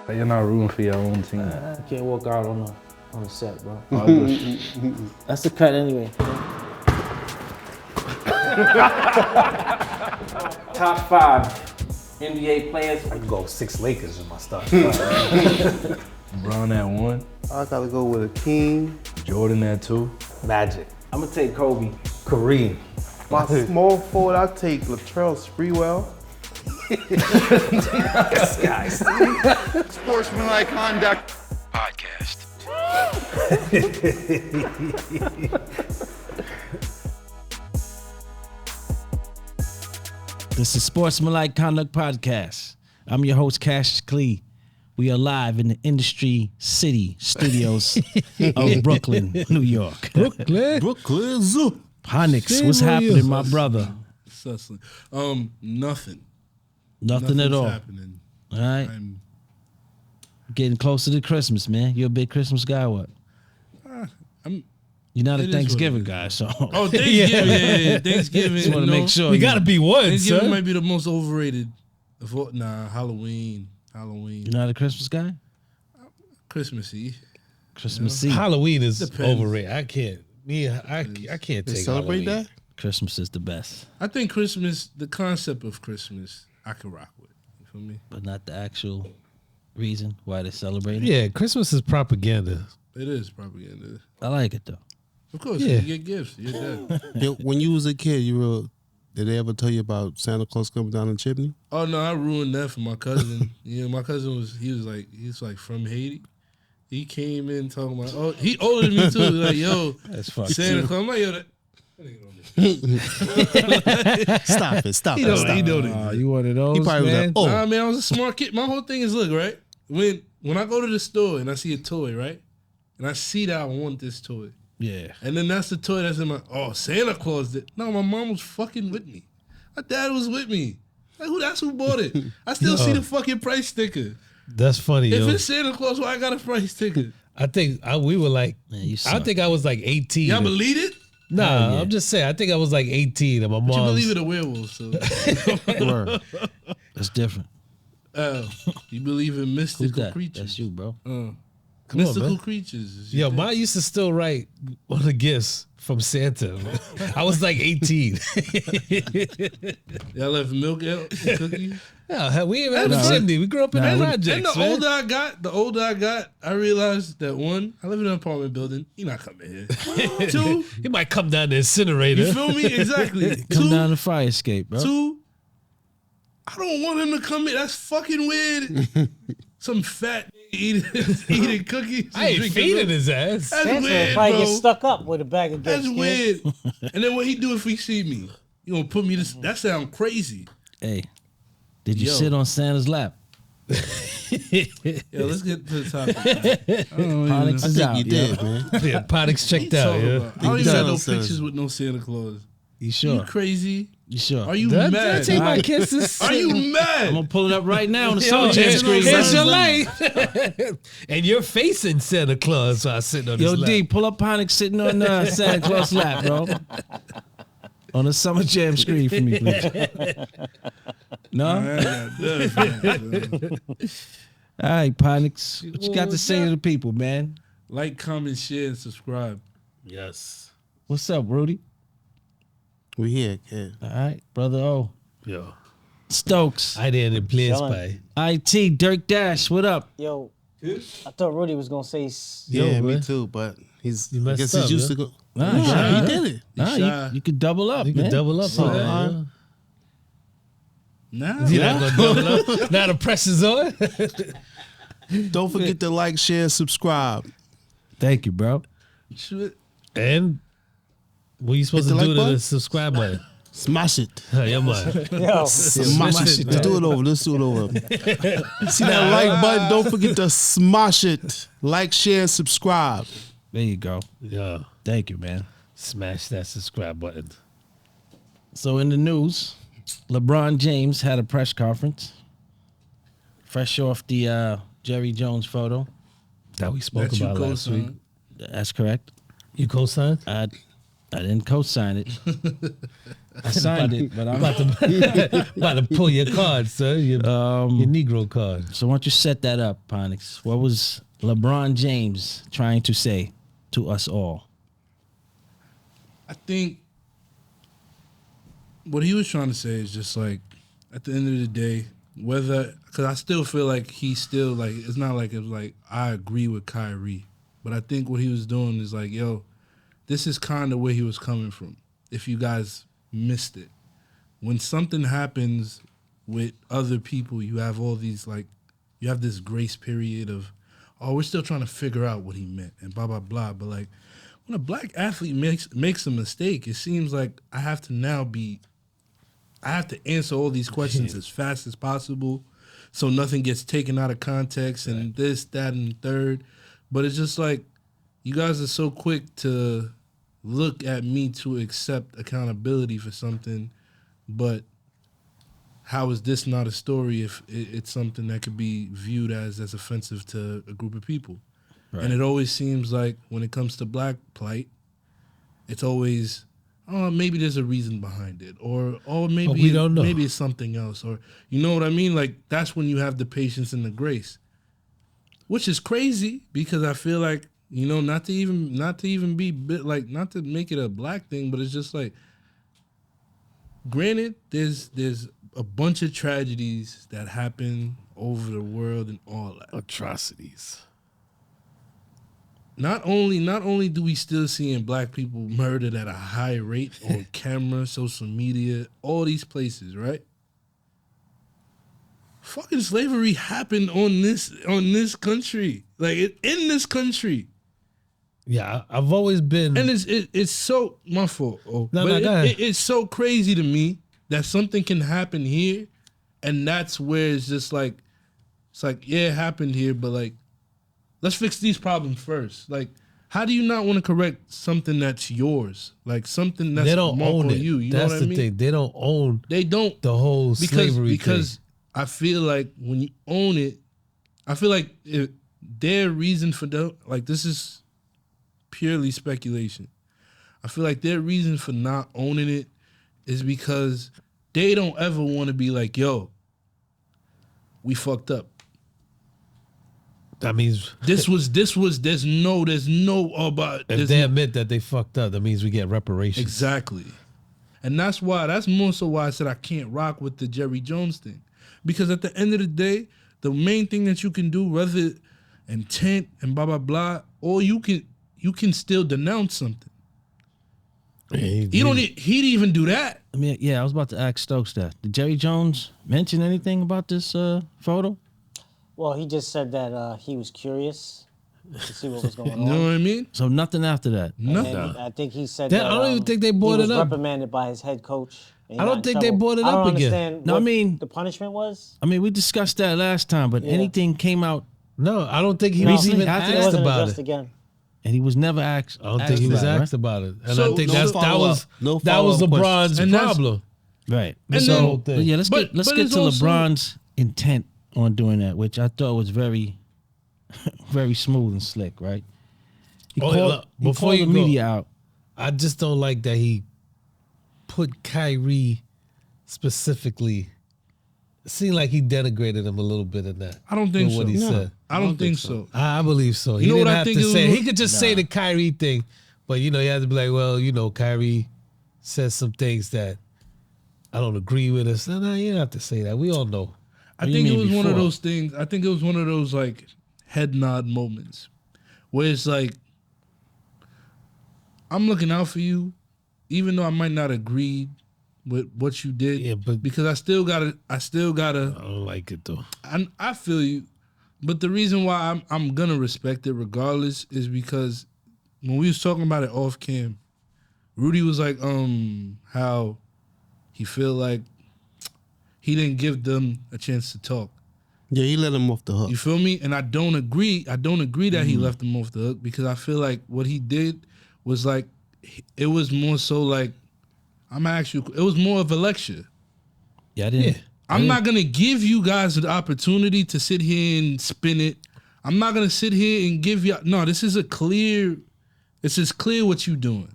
You're not rooting for your own team. You can't walk out on the set, bro. That's the cut anyway. Top 5 NBA players. I can go 6 Lakers in my stuff. LeBron at 1. I gotta go with Akeem. Jordan at 2. Magic. I'm gonna take Kobe. Kareem. My small forward, I take Latrell Sprewell. This guy, Steve. Sportsmanlike Conduct Podcast. This is Sportsmanlike Conduct Podcast. I'm your host, Cash Clee. We are live in the Industry City studios of Brooklyn, New York. Brooklyn. Honix, what's happening, my brother? Nothing. Nothing at all. Happening. All right. I'm Getting closer to Christmas, man. You a big Christmas guy, or what? You're not a it is Thanksgiving what it guy, so. Oh, Thanksgiving, yeah. Thanksgiving. Just want to make sure. We got gotta be one, Thanksgiving might be the most overrated. Halloween. You're not a Christmas guy? Christmas Eve. Christmas Eve. Halloween is overrated. I can't. I can't take Celebrate Halloween. that? Christmas is the best. I think Christmas, the concept of Christmas, I can rock with. You feel me? But not the actual reason why they celebrate it. Yeah, Christmas is propaganda. It is propaganda. I like it, though. Of course, Yeah. you get gifts. You're dead. When you was a kid, did they ever tell you about Santa Claus coming down the chimney? Oh no, I ruined that for my cousin. My cousin was like from Haiti. He came in talking about he older than me too. Like, yo, That's fucked. Santa Claus. I'm like, yo, that Stop it. He know that. You one of those, He probably man? was like, Nah, man, I was a smart kid. My whole thing is, look, right? When I go to the store and I see a toy, right? And I see that I want this toy. Yeah. And then that's the toy that's in my, Santa Claus did. No, my mom was fucking with me. My dad was with me. Like, that's who bought it. I still see the fucking price sticker. That's funny, If yo. it's Santa Claus, why I got a price sticker? I think we were like, Man, you I suck. think I was like 18. Y'all believe it? Nah, yeah. I'm just saying. I think I was like 18 and my But you mom. believe in a werewolf, so. Word. That's different. You believe in Who's mystical that? creatures. That's you, bro. Come on, mystical man. creatures. is Yo, your thing. mine used to still write on the gifts from Santa. I was like 18. Y'all left milk out and cookies? Yeah, hell, we ain't had a That's chimney. We grew up in the And projects, the man. older I got, I realized that one, I live in an apartment building. He not coming here. Two, He might come down the incinerator. you feel me? Exactly. Come down the fire escape, bro. Two, I don't want him to come in. That's fucking weird. Some fat eating cookies. I ain't drinking feeding milk. his ass. That's Santa weird, probably bro. get stuck up with a bag of That's gifts. weird. And then what he do if he see me? You gonna put me to? That sound crazy. Hey, did you Yo. sit on Santa's lap? Yo, let's get to the topic. I don't Onyx even is I think out, you did, man. Yeah, Podix checked out. talk Yeah. about. I don't even got no does, pictures with no Santa Claus. You sure? You crazy? You sure? Are you Did I mad? take my Alright. kisses? Are you mad? I'm gonna pull it up right now on the Yo, Summer Jam here's, screen. here's bro. your light. And you're facing Santa Claus while sitting on Yo, his lap. D, pull up Onyx sitting on Santa Claus lap, bro. On the Summer Jam screen for me, please. No? All right, Ponix. What you got to say to the people, man? Like, comment, share, and subscribe. Yes. What's up, Rudy? We here, kid. All right, brother O. Yo. Stokes. I didn't play Chilling. by. IT, Dirk Dash, what up? Yo, I thought Rudy was gonna say. Yeah, me man. too, but I messed guess up, he's used yeah? to go. Nah, Nah, shy. he did it. Nah, shy. you could double up, You man. can double up on that. Uh-huh. Nah, You're not gonna double up. Now the press is on. Don't forget to like, share, subscribe. Thank you, bro. shit. And what are you supposed Hit to the do like to button? the subscribe button? Smash it. Yeah, man. Yo, Smash it. Let's do it over. Let's do it over. See that like button? Don't forget to smash it. Like, share, subscribe. There you go. Yeah. Thank you, man. Smash that subscribe button. So in the news, LeBron James had a press conference. Fresh off the Jerry Jones photo. That we spoke That you about last week. co-signed. That's correct. You co-signed? I didn't co-sign it. I signed it, but I'm about to pull your card, sir. Your Negro card. So why don't you set that up, Ponix? What was LeBron James trying to say to us all? I think what he was trying to say is just like, at the end of the day, because I still feel like he's still like, it's not like it's like I agree with Kyrie, but I think what he was doing is like, yo, this is kind of where he was coming from. If you guys missed it, when something happens with other people, you have all these like, you have this grace period of, oh, we're still trying to figure out what he meant and blah blah blah. But like, when a black athlete makes a mistake, it seems like I have to answer all these questions as fast as possible so nothing gets taken out of context and this, that, and third. But it's just like, you guys are so quick to look at me to accept accountability for something, but how is this not a story if it's something that could be viewed as offensive to a group of people? Right. And it always seems like when it comes to black plight, it's always, oh, maybe there's a reason behind it, or maybe we don't know. Maybe it's something else, or you know what I mean? Like, that's when you have the patience and the grace, which is crazy because I feel like, you know, not to even be like, not to make it a black thing, but it's just like, granted, there's a bunch of tragedies that happen over the world and all that. Atrocities. Not only do we still seeing black people murdered at a high rate on camera, social media, all these places, right? Fucking slavery happened on this country, like in this country. Yeah, I've always been, and it's so my fault. Oh, no, but no, it's so crazy to me that something can happen here, and that's where it's just like, it's like, yeah, it happened here, but like, let's fix these problems first. Like, how do you not want to correct something that's yours? Like something that's they don't own it. You that's know what I mean? the thing. They don't own. They don't the whole slavery because thing. I feel like when you own it, I feel like their reason for this is purely speculation. I feel like their reason for not owning it is because they don't ever want to be like, yo, we fucked up. That means there's no about if they admit that they fucked up, that means we get reparations. Exactly. And that's more so why I said I can't rock with the Jerry Jones thing. Because at the end of the day, the main thing that you can do, whether intent and blah blah blah, or you can still denounce something. He didn't even do that. I mean, yeah, I was about to ask Stokes that. Did Jerry Jones mention anything about this photo? Well, he just said that he was curious to see what was going on. You know what I mean? So nothing after that. Nothing. I think he said that. I don't even think they brought it up. He was reprimanded by his head coach. I don't think they brought it up again. I don't understand No, what I mean, the punishment was. I mean, we discussed that last time, but anything came out. No, I don't think he was even after asked about it. Again. And he was never asked. I don't think he was asked about it. And So, I think no that was LeBron's problem. Right. And so, then- but yeah, let's get but to it's also- LeBron's intent on doing that, which I thought was very, very smooth and slick, right? He called the media out. I just don't like that he put Kyrie specifically. It seemed like he denigrated him a little bit in that. I don't think so. What he said. I don't think so. I believe so. He know didn't what I have think to it say. was? He could just say the Kyrie thing, but he had to be like, well, Kyrie says some things that I don't agree with us. No, you don't have to say that. We all know. I think it was one of those things. I think it was one of those like head nod moments where it's like, I'm looking out for you, even though I might not agree with what you did. Yeah, but because I still gotta. I don't like it though. I feel you, but the reason why I'm gonna respect it regardless is because when we was talking about it off cam, Rudy was like, how he feel like he didn't give them a chance to talk. Yeah, he let him off the hook. You feel me? And I don't agree that he left him off the hook because I feel like what he did was like, it was more so like, it was more of a lecture. Yeah, I didn't. Yeah. I'm not going to give you guys the opportunity to sit here and spin it. I'm not going to sit here and give you, no, this is clear what you doing.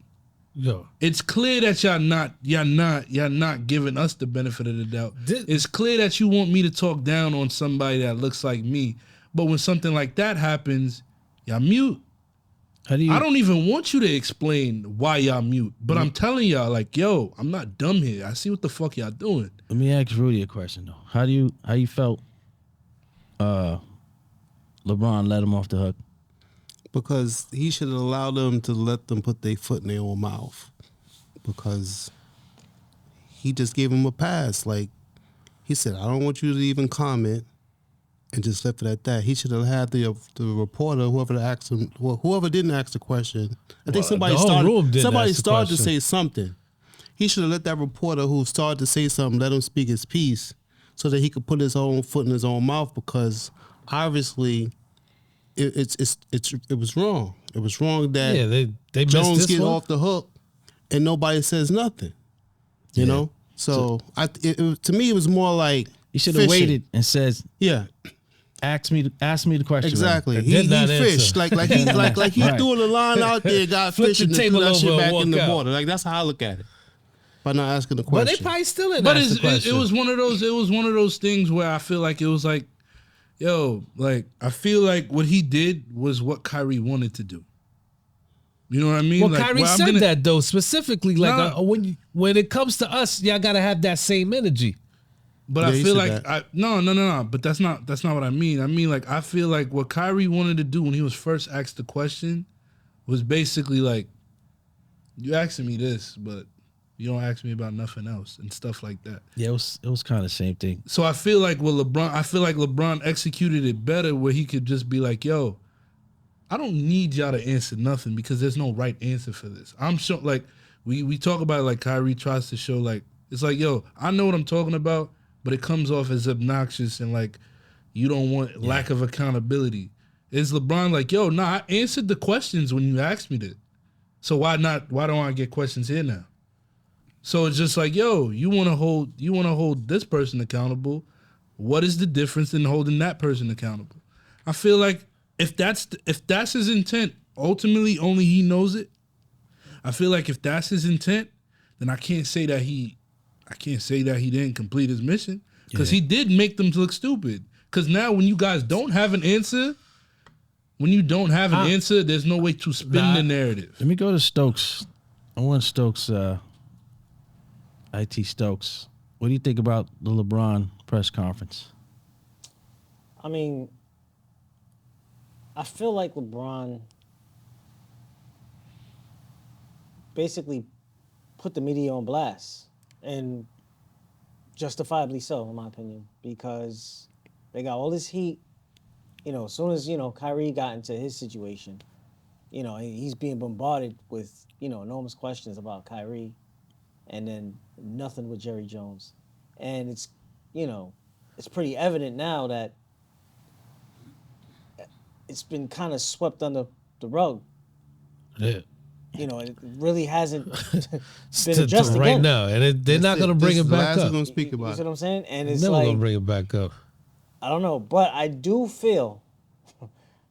Yo, It's clear that y'all not giving us the benefit of the doubt. It's clear that you want me to talk down on somebody that looks like me. But when something like that happens, y'all mute. How do you? I don't even want you to explain why y'all mute. But I'm telling y'all, like, yo, I'm not dumb here. I see what the fuck y'all doing. Let me ask Rudy a question though. How you felt? LeBron let him off the hook. Because he should have allowed them to let them put their foot in their own mouth. Because he just gave him a pass. Like, he said, I don't want you to even comment, and just left it at that. He should have had the reporter, whoever didn't ask the question. I think somebody started to say something. He should have let that reporter who started to say something, let him speak his piece so that he could put his own foot in his own mouth, because obviously it was wrong. It was wrong that they Jones get one. off the hook and nobody says nothing. You know? So to me, it was more like You should have fishing. waited and says, Yeah. ask me the question. Exactly. And He did not fished. answer. Like he Right. threw the line out there, got Flip fishing, the and threw table that shit over back and in the walk out. water. Like, that's how I look at it. By not asking the But question. they probably still didn't But ask the it question. was one of those. It was one of those things where I feel like it was like, yo, like I feel like what he did was what Kyrie wanted to do. You know what I mean? Well, like, Kyrie I'm said gonna- that though specifically. Like Nah. when it comes to us, y'all gotta have that same energy. But Yeah, I he feel said like that. no. But that's not what I mean. I mean, like, I feel like what Kyrie wanted to do when he was first asked the question was basically like, you asking me this, but you don't ask me about nothing else and stuff like that. Yeah, it was kind of the same thing. So I feel like LeBron executed it better, where he could just be like, yo, I don't need y'all to answer nothing because there's no right answer for this. I'm sure, like, we talk about it, like Kyrie tries to show, like, it's like, yo, I know what I'm talking about, but it comes off as obnoxious and like you don't want lack of accountability. Is LeBron like, yo, nah, I answered the questions when you asked me that. So why don't I get questions here now? So it's just like, yo, you want to hold this person accountable. What is the difference in holding that person accountable? I feel like if that's his intent, ultimately only he knows it. I feel like if that's his intent, then I can't say that he didn't complete his mission, because he did make them look stupid. Because now when you guys don't have an answer, there's no way to spin the narrative. Let me go to Stokes. I want Stokes, IT Stokes. What do you think about the LeBron press conference? I mean, I feel like LeBron basically put the media on blast, and justifiably so, in my opinion, because they got all this heat. You know, as soon as, Kyrie got into his situation, he's being bombarded with, enormous questions about Kyrie, and then nothing with Jerry Jones. And it's pretty evident now that it's been kind of swept under the rug. Yeah. It really hasn't been To addressed right again. now, and they're not gonna bring This it is the back last up. we're gonna speak You about see it. what I'm saying? And it's Never like, gonna bring it back up. I don't know, but I do feel,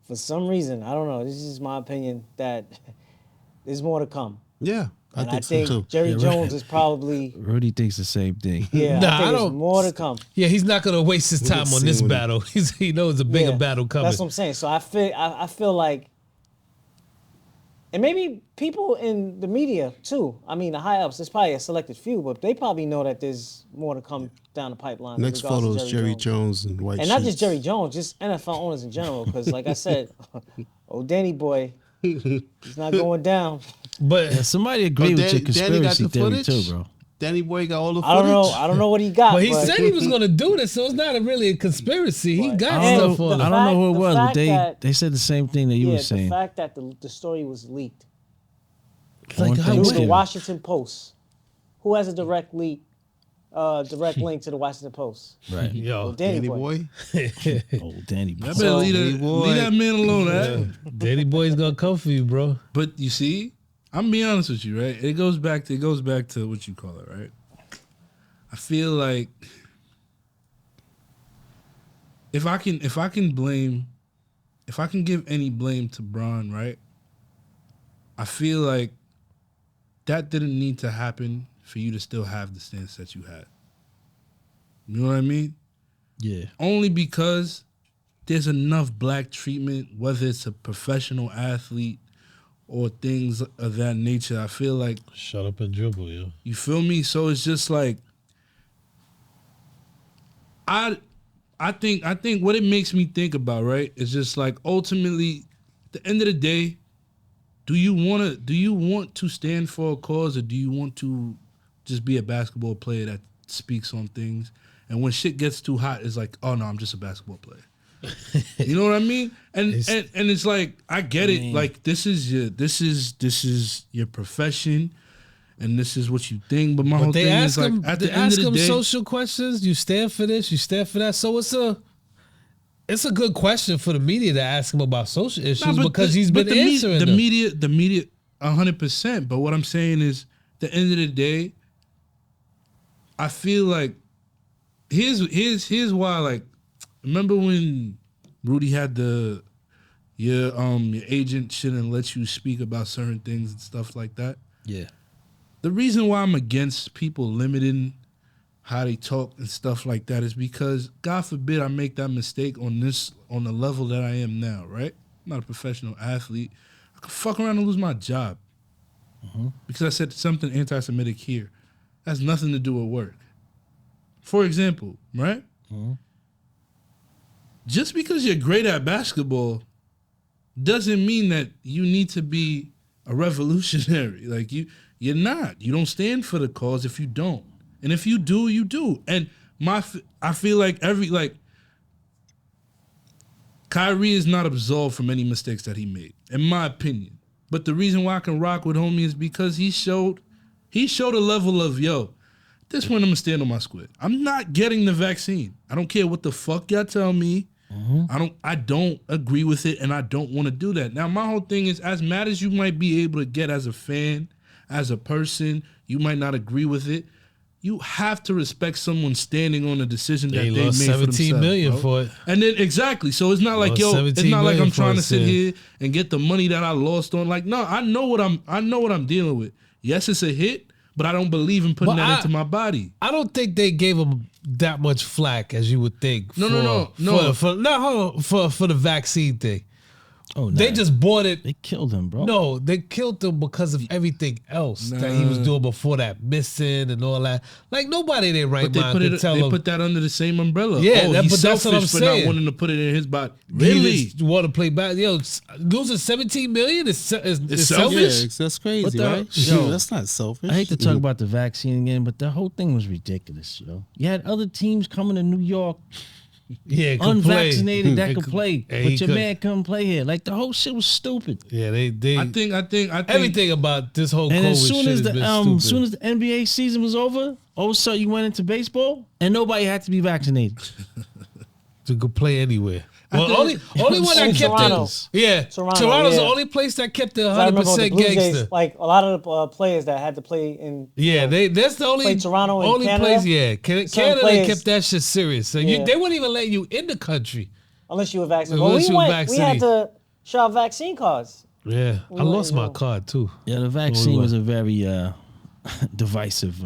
for some reason, I don't know, this is my opinion, that there's more to come. Yeah, I And think so too. Jerry Jones is probably, Rudy thinks the same thing. yeah, Nah, I I think there's don't- more to come. Yeah, he's not gonna waste his We're time gonna on see this when- battle. He knows a bigger Yeah, battle coming. That's what I'm saying. So I feel like, and maybe people in the media too. I mean, the high ups. There's probably a selected few, but they probably know that there's more to come down the pipipeline. in Next regards to photo is Jerry Jones and white and not just sheets. Jerry Jones, just NFL owners in general. Because, like I said, Danny boy, he's not going down. But Yeah, somebody agree with your Danny got conspiracy the theory footage? too, bro. Danny Boy got all the I footage. don't know what he got. he said he was gonna do this, so it's not really a conspiracy. He But- got And stuff the on I him. don't know who it the was, but fact that- they said the same thing that you yeah, were the saying. fact that the story was leaked On Like, how- through the Thanksgiving. Washington Post. Who has a direct link to the Washington Post? Right. Yo, Danny Danny Boy. Boy. Oh, Danny. I better So- leave that man alone. Danny Boy's gonna come for you, bro. But you see, I'm gonna be honest with you, right? It goes back to what you call it, right? I feel like if I can give any blame to Bron, right? I feel like that didn't need to happen for you to still have the stance that you had. You know what I mean? Yeah. Only because there's enough black treatment, whether it's a professional athlete or things of that nature. I feel like, Shut up and dribble, yo. you feel me? So it's just like, I think what it makes me think about, right, is just like, ultimately, at the end of the day, do you want to stand for a cause, or do you want to just be a basketball player that speaks on things? And when shit gets too hot, it's like, oh no, I'm just a basketball player. You know what I mean? And it's like, I get it. Like, this is your profession, and this is what you think. But my whole thing is like, at the end of the day, social questions. You stand for this. You stand for that. So it's a good question for the media to ask him about social issues, because he's been answering them. The media, 100%. But what I'm saying is, at the end of the day, I feel like here's why. Like, remember when Rudy had your agent shouldn't let you speak about certain things and stuff like that? Yeah. The reason why I'm against people limiting how they talk and stuff like that is because, God forbid, I make that mistake on the level that I am now, right? I'm not a professional athlete. I could fuck around and lose my job because I said something anti-Semitic here. That has nothing to do with work. For example, right? Just because you're great at basketball doesn't mean that you need to be a revolutionary. Like, you're not. You don't stand for the cause if you don't. And if you do, you do. And I feel like Kyrie is not absolved from any mistakes that he made, in my opinion. But the reason why I can rock with homie is because he showed a level of, yo, this one I'm gonna stand on my square. I'm not getting the vaccine. I don't care what the fuck y'all tell me. I don't agree with it, and I don't want to do that. Now, my whole thing is, as mad as you might be able to get as a fan, as a person, you might not agree with it. You have to respect someone standing on a decision that they made for themselves. $17 million for it. And then exactly. So it's not like, yo, it's not like I'm trying to sit here and get the money that I lost on. Like, no, I know what I'm dealing with. Yes, it's a hit, but I don't believe in putting that into my body. I don't think they gave him that much flack as you would think. No. For the vaccine thing. Oh, no. They just bought it. They killed him, bro. No, they killed him because of everything else that he was doing before that, missing and all that. Like, nobody in their right mind could tell him. They put that under the same umbrella. Yeah, he's that's what I'm selfish for saying. not wanting to put it in his body. Really? He just want to play back. Yo, losing $17 million is selfish. selfish? Yeah, that's crazy, right? Yo, That's not selfish. I hate to talk about the vaccine again, but the whole thing was ridiculous, yo. You had other teams coming to New York, Yeah, unvaccinated that could play, and but your man couldn't play here. Like, the whole shit was stupid. Yeah, they. I think everything about this whole And COVID as soon shit as has the been stupid. soon as the NBA season was over, all of a sudden you went into baseball and nobody had to be vaccinated. to go play anywhere. Well, only one that kept Toronto. it. Yeah, Toronto, Toronto's yeah. the only place that kept it 'Cause I remember with the 100% Blue Jays, gangster. like a lot of the players that had to play in. Yeah, that's the only Play Toronto and only Canada. place. Yeah, Canada players- kept that shit serious. So Yeah. they wouldn't even let you in the country. Unless you were vaccinated. Unless Well, you were we had to show our vaccine cards. Yeah, I lost my know. card too. Yeah, the vaccine was a very divisive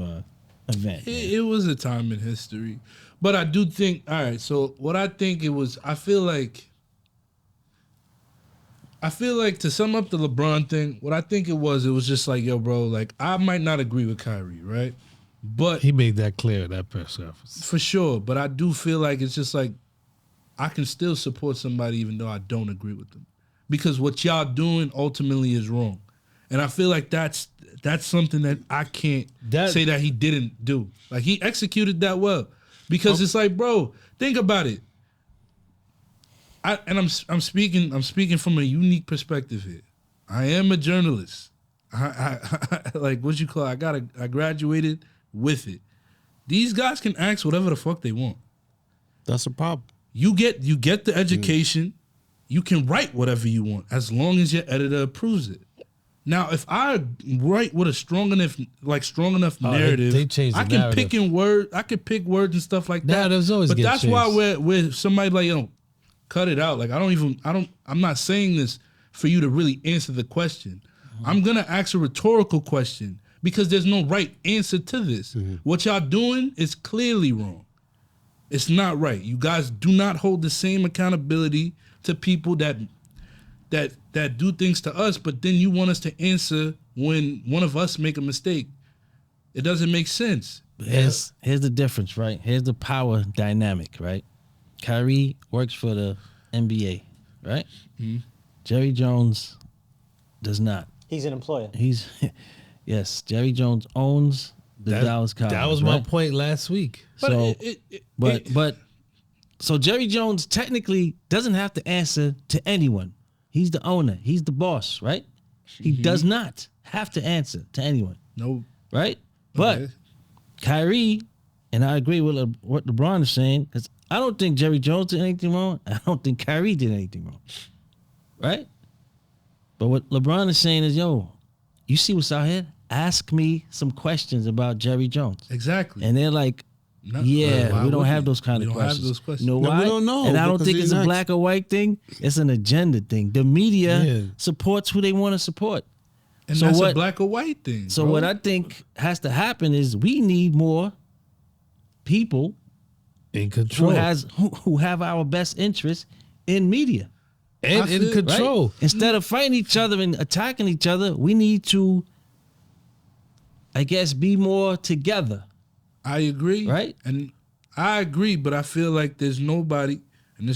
event. it was a time in history. But I do think, all right, so what I think it was, I feel like to sum up the LeBron thing, what I think it was just like, yo, bro, like, I might not agree with Kyrie, right? But He made that clear in that press conference. for sure, but I do feel like it's just like, I can still support somebody even though I don't agree with them. Because what y'all doing ultimately is wrong. And I feel like that's something that I can't say that he didn't do. Like, he executed that well. Because it's like, bro, think about it. I'm speaking from a unique perspective here. I am a journalist. I like what you call. I graduated with it. These guys can ask whatever the fuck they want. That's a problem. You get the education. You can write whatever you want as long as your editor approves it. Now, if I write with a strong enough narrative, they changed the I can narrative. I can pick words and stuff like that. Narratives always but get that's why changed. we're somebody like, yo, cut it out. Like, I'm not saying this for you to really answer the question. I'm gonna ask a rhetorical question. because there's no right answer to this. What y'all doing is clearly wrong. It's not right. You guys do not hold the same accountability to people that do things to us, but then you want us to answer when one of us make a mistake. It doesn't make sense. Here's the difference, right? Here's the power dynamic, right? Kyrie works for the NBA, right? Jerry Jones does not. He's an employer. Yes, Jerry Jones owns the Dallas Cowboys. That was my point last week. So Jerry Jones technically doesn't have to answer to anyone. He's the owner. He's the boss, right? He does not have to answer to anyone. No. Right? But Kyrie, and I agree with what LeBron is saying, because I don't think Jerry Jones did anything wrong. I don't think Kyrie did anything wrong. Right? But what LeBron is saying is, yo, you see what's out here? Ask me some questions about Jerry Jones. Exactly. And they're like, we don't have those kind of questions. Have those questions. You know why? We don't know. And I don't think it's a black or white thing. It's an agenda thing. The media supports who they want to support. And so that's a black or white thing. So what I think has to happen is we need more people in control who have our best interests in media. And in control. Right? Instead of fighting each other and attacking each other, we need to, I guess, be more together. I agree. Right? And I agree, but I feel like there's nobody, and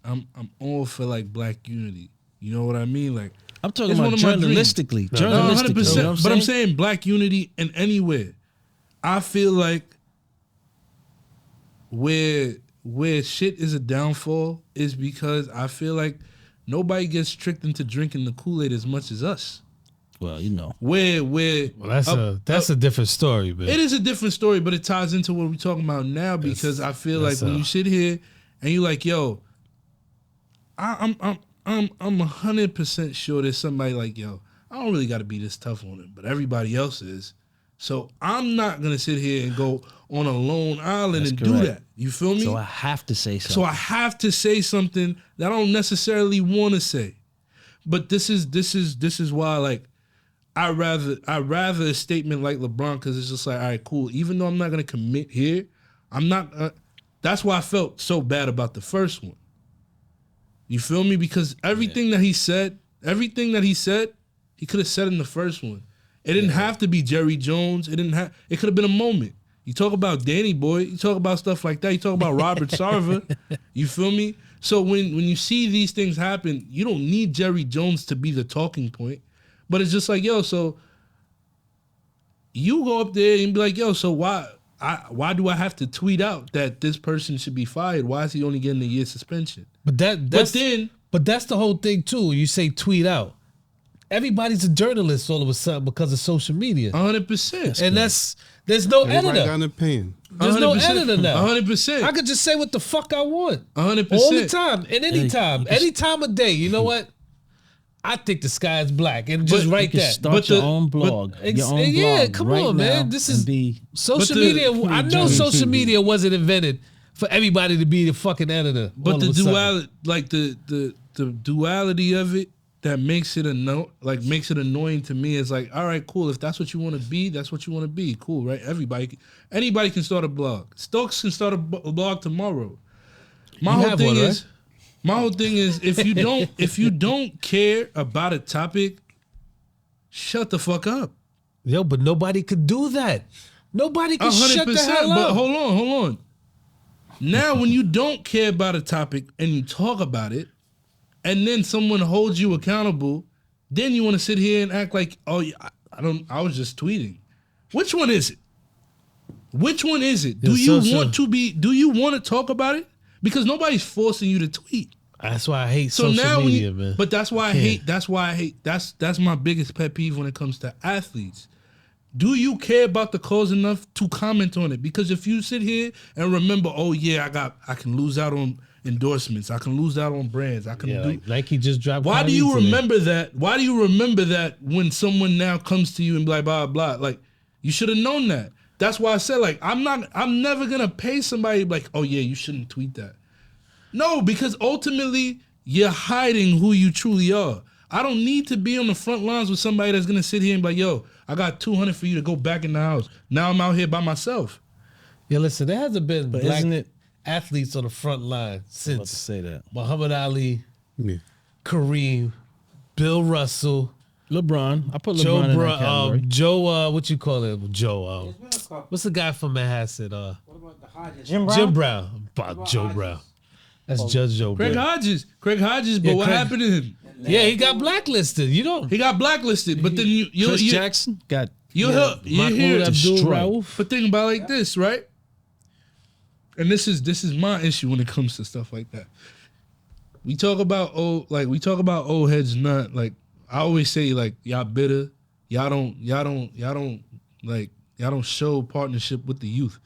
I'm all for like black unity. You know what I mean? Like, I'm talking about journalistically. No, 100%. You know but I'm saying black unity in anywhere. I feel like where shit is a downfall is because I feel like nobody gets tricked into drinking the Kool-Aid as much as us. Well, you know. That's a different story, man. It is a different story, but it ties into what we're talking about now because I feel like when you sit here and you're like, yo, I'm 100% sure there's somebody like, yo, I don't really got to be this tough on it, but everybody else is. So I'm not going to sit here and go on a lone island do that. You feel me? So I have to say something. So I have to say something that I don't necessarily want to say. But this is why, like, I rather a statement like LeBron, because it's just like, all right, cool. Even though I'm not going to commit here, I'm not. That's why I felt so bad about the first one. You feel me? Because everything that he said, he could have said in the first one. It didn't have to be Jerry Jones. It could have been a moment. You talk about Danny Boy. You talk about stuff like that. You talk about Robert Sarver. You feel me? So when you see these things happen, you don't need Jerry Jones to be the talking point. But it's just like, yo, so you go up there and be like, yo, so why do I have to tweet out that this person should be fired? Why is he only getting a year suspension? But that's the whole thing too. You say tweet out. Everybody's a journalist all of a sudden because of social media. 100%. And there's no Everybody editor. got an opinion. There's no editor now. 100%. I could just say what the fuck I want. 100%. All the time. And any time of day. You know what? I think the sky is black. And just write that. Start your own blog. Come on, man. This is social media. I know social media wasn't invented for everybody to be the fucking editor. But the duality, like the duality of it, that makes it annoying to me is like, all right, cool. If that's what you want to be, that's what you want to be. Cool, right? Anybody can start a blog. Stokes can start a blog tomorrow. My whole thing is, if you don't care about a topic, shut the fuck up. Yo, but nobody could do that. Nobody can shut the hell up. But hold on. Now, when you don't care about a topic and you talk about it, and then someone holds you accountable, then you want to sit here and act like, oh, I was just tweeting. Which one is it? Do you want to talk about it? Because nobody's forcing you to tweet. That's why I hate social media, man. But that's why I hate. That's my biggest pet peeve when it comes to athletes. Do you care about the cause enough to comment on it? Because if you sit here and remember, oh yeah, I can lose out on endorsements. I can lose out on brands. I can do. Nike just dropped. Why do you remember that? Why do you remember that when someone now comes to you and be like, blah blah? Like, you should have known that. That's why I said, like, I'm never gonna pay somebody like, oh yeah, you shouldn't tweet that. No, because ultimately you're hiding who you truly are. I don't need to be on the front lines with somebody that's gonna sit here and be like, yo, I got 200 for you to go back in the house. Now I'm out here by myself. Yeah, listen, there hasn't been But black isn't it? athletes on the front line I was about to since say that. Muhammad Ali, Yeah. Kareem, Bill Russell, LeBron. I put Joe LeBron in that Bro, category. Joe, what you call it? Joe, what's the guy from Manhasset? What about the Hodges? Jim Brown. Jim Brown. About Joe Hodges? Brown. That's Judge Joe Craig Brown. Hodges, but Yeah, what Craig- happened to him? Yeah, he got blacklisted. You know, He got blacklisted, but then Chris Jackson got you Mahmoud hear Abdul destroyed. Rauf. But think about it like this, right? And this is my issue when it comes to stuff like that. We talk about old heads not like I always say like y'all bitter, y'all don't show partnership with the youth.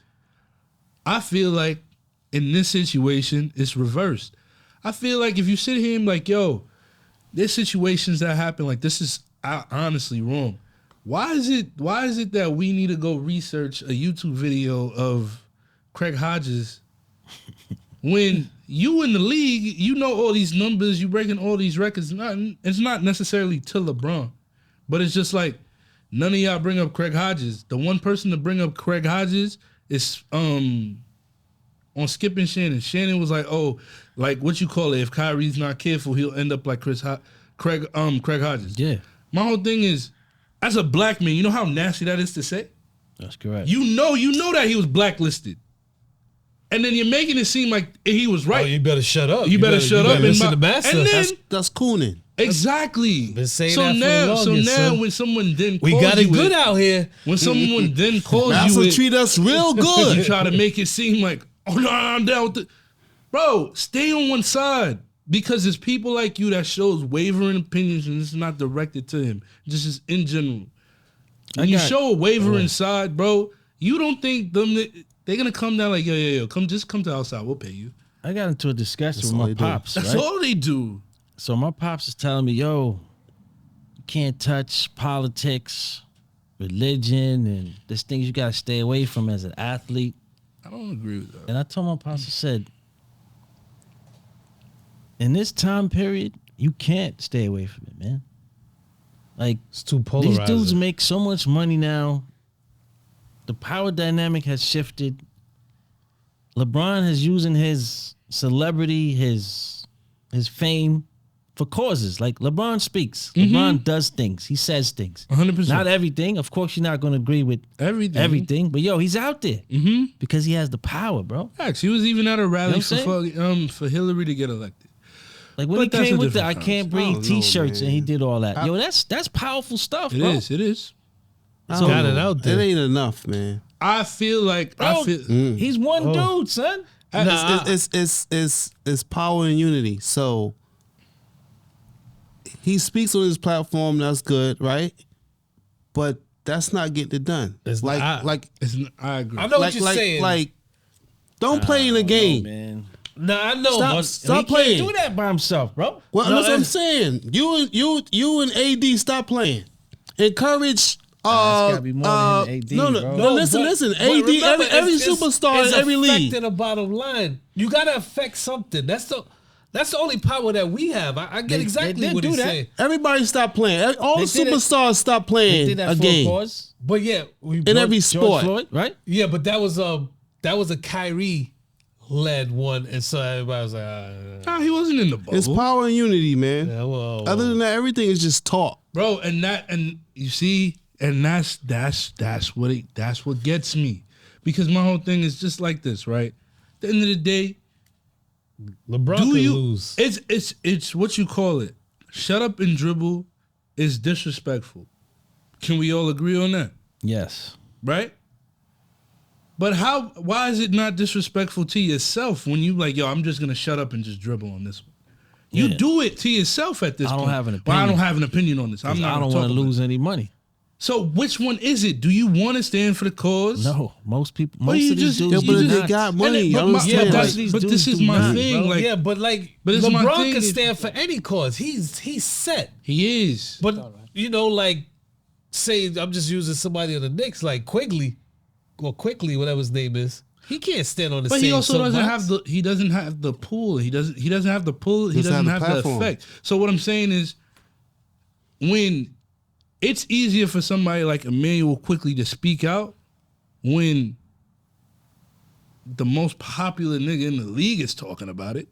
I feel like in this situation it's reversed. I feel like if you sit here and be like, yo, there's situations that happen like this is honestly wrong. Why is it that we need to go research a YouTube video of Craig Hodges when you in the league, you know all these numbers, you breaking all these records. It's not necessarily to LeBron, but it's just like none of y'all bring up Craig Hodges. The one person to bring up Craig Hodges is on Skip and Shannon. Shannon was like, oh, like what you call it? If Kyrie's not careful, he'll end up like Craig Hodges. Yeah, My whole thing is, as a black man, you know how nasty that is to say? that's correct. You know that he was blacklisted. And then you're making it seem like he was right. Oh, you better shut up. You better shut up and listen to Master. and then That's cooning. exactly. Been saying so that for now, the longest, so now son. when someone then We calls got it you good out here. when someone then calls Master you, treat us real you good. try to make it seem like, oh no, I'm down with the bro. Stay on one side because there's people like you that shows wavering opinions, and this is not directed to him. This is in general. When you show a wavering side, bro, you don't think they're gonna come down like yo, come to the outside, we'll pay you. I got into a discussion That's with all my they do. pops. That's right? all they do. So my pops is telling me, yo, you can't touch politics, religion, and there's things you gotta stay away from as an athlete. I don't agree with that. And I told my pops, I said, in this time period, you can't stay away from it, man. Like, It's too these polarizing. dudes make so much money now. The power dynamic has shifted. LeBron is using his celebrity, his fame for causes. Like LeBron speaks. LeBron does things. He says things. 100%. Not everything. Of course, you're not going to agree with everything. But yo, he's out there because he has the power, bro. Facts. He was even at a rally You know for Hillary to get elected. Like when But he that's came a with the I different can't breathe concept. I don't know, T-shirts and he man. did all that. Yo, that's powerful stuff, It bro. is. It is. So, got it out It there. ain't enough, man. I feel like Bro, he's one Oh. dude, son. It's power and unity. So he speaks on his platform. That's good, right? But that's not getting it done. It's like not. I agree. I know like what you're saying. like don't play in the game. Man. nah, I know. Stop- but stop He playing. can't do that by himself, bro. Well, No, that's what I'm saying. You and AD stop playing. Encourage. gotta be more than him and AD, no, bro. no, listen. but AD, remember, every it's superstar in every league. affecting the bottom line. You gotta affect something. That's the only power that we have. I get They exactly did what do he's that. saying. Everybody stop playing. All the They did it. superstars stop He playing did that a for game. a cause. But yeah, we In every George sport. Floyd, right? yeah, but that was a Kyrie led one, and so everybody was like, Nah, he wasn't in the bubble, It's power and unity, man. yeah, well, Other than that, everything is just talk. bro. And you see, and that's what gets me, because my whole thing is just like this, right? At the end of the day, LeBron do could you? lose. It's what you call it. Shut up and dribble is disrespectful. Can we all agree on that? Yes. Right? But why is it not disrespectful to yourself when you like, yo, I'm just gonna shut up and just dribble on this one? You Yeah. do it to yourself at this I don't point. have an Well, I opinion. don't have an opinion on this. I'm not I don't want to lose any money. So which one is it? Do you want to stand for the cause? No, most people, Well, most you of these just- dudes Yeah, you but do they not. got money. And You but understand? yeah, Most of these but this dudes is do my not, thing. bro. Like, yeah, but like but it's my LeBron thing can is- stand for any cause. He's set. he is. But you know, like say I'm just using somebody on the Knicks, like Quigley, whatever his name is. He can't stand on the But same he also doesn't soapbox. have the pull. He doesn't have the pull. He doesn't have the Doesn't have the effect. So what I'm saying is, when it's easier for somebody like Emmanuel quickly to speak out when the most popular nigga in the league is talking about it.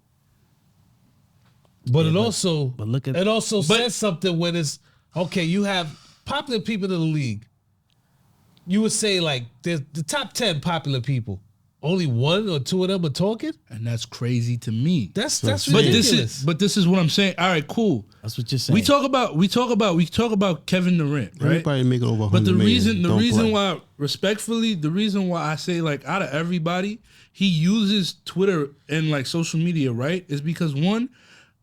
But Yeah, it but- also but look at- it also but- says something when it's okay. You have popular people in the league. You would say like the top 10 popular people. Only 1 or 2 of them are talking. And that's crazy to me. That's But ridiculous. this is what I'm saying. All right, cool. That's what you're saying. We talk about Kevin Durant, right? Everybody make it over 100 But the million. Don't reason play. why, respectfully, the reason why I say like out of everybody, he uses Twitter and like social media, right? Is because one,